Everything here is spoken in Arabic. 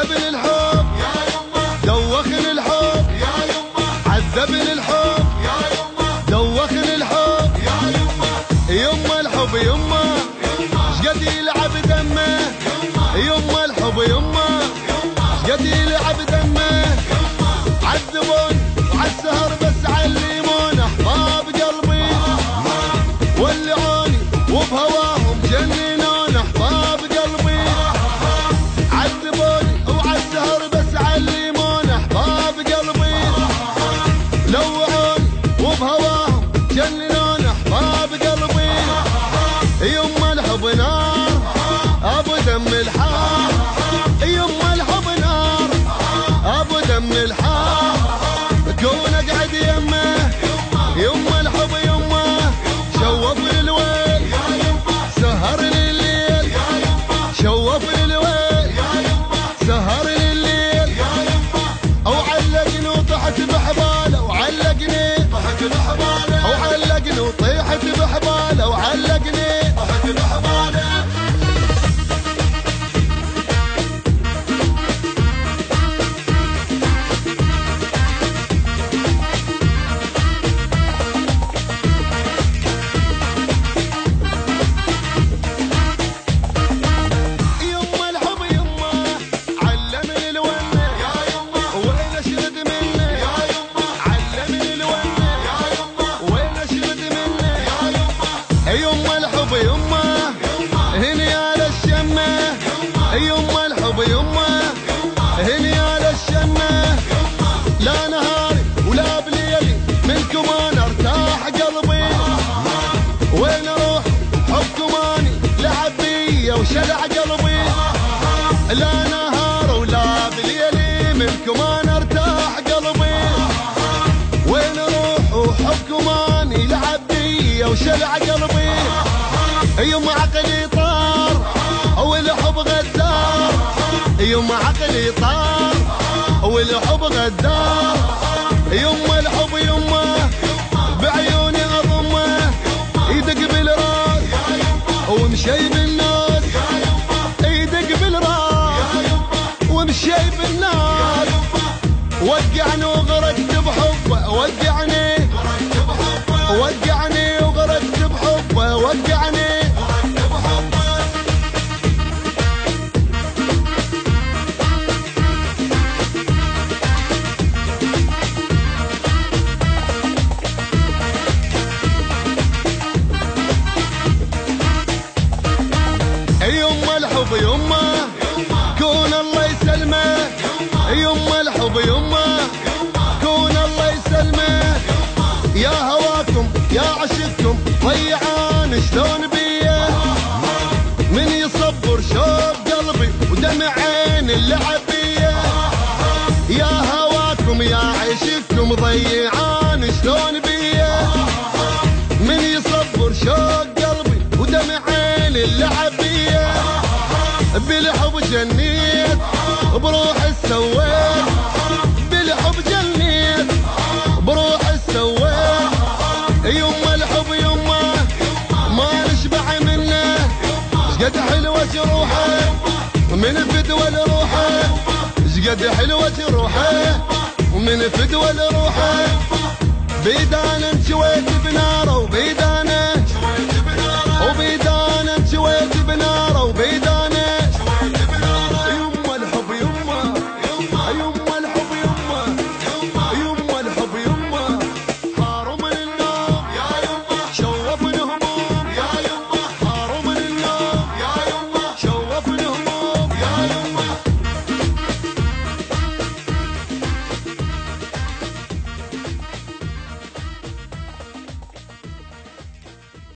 عذبني الحب يا يمه دوخني الحب يا يمه عذبني الحب يا يمه دوخني الحب يا يمه يما الحب يما شقد يلعب دمه يما الحب يما شقد يلعب دمه عذبون وعالسهر بس علمون احباب قلبي ولعوني وبهواهم جننون احباب قلبي عذبوني وعالسهر بس علمون احباب قلبي لوعوني وبهواهم جننون احباب قلبي يما الحب نار ابو دم الحار يما الحب نار ابو دم الحار كون اقعد يمه يما الحب يما شوف لي الويل سهر لي الليل شوف لي الويل سهر لي الليل او علقني وطحت بحباله وعلقني او علقني وطيحت بحباله وعلقني يما الحب يما علمني الونه وين اشرد منه علمني الونه وين اشرد منه يما الحب يما هني على الشمه يما الحب يما هني على الشمه لا نهاري ولا بليلي منكم انا ارتاح قلبي وين اروح حبكم اني لعب بيا وشلع قلبي لا نهار ولا بليلي منكم انا ارتاح قلبي وين اروح وحبكم اني لعب بيا وشلع قلبي يوم عقلي طار والحب غدار يوم عقلي طار والحب غدار يما الحب يما بعيوني اضمه يدق بالراس ومشي بالناس يدق بالراس ومشي بالناس وقعني وغرقت بحبه وقعني وقعني وغرقت بحبه وقعني يما الحب يما كون الله يسلمه يما الحب يما كون الله يسلمه يا هواكم يا عشقكم ضيعان شلون بيه من يصبر شوق قلبي ودمع عين اللعب بيه يا هواكم يا عشقكم ضيعان شلون بيه من يصبر شوق قلبي ودمع عين اللعب بيه بالحب جنيت بروح سويت بالحب جنيت بروح سويت يما الحب يما ما نشبع منه شقد حلوة روحه من فدوى لروحه شقد حلوة روحه ومن فدوى لروحه بيدان انشويت بناره وبيدان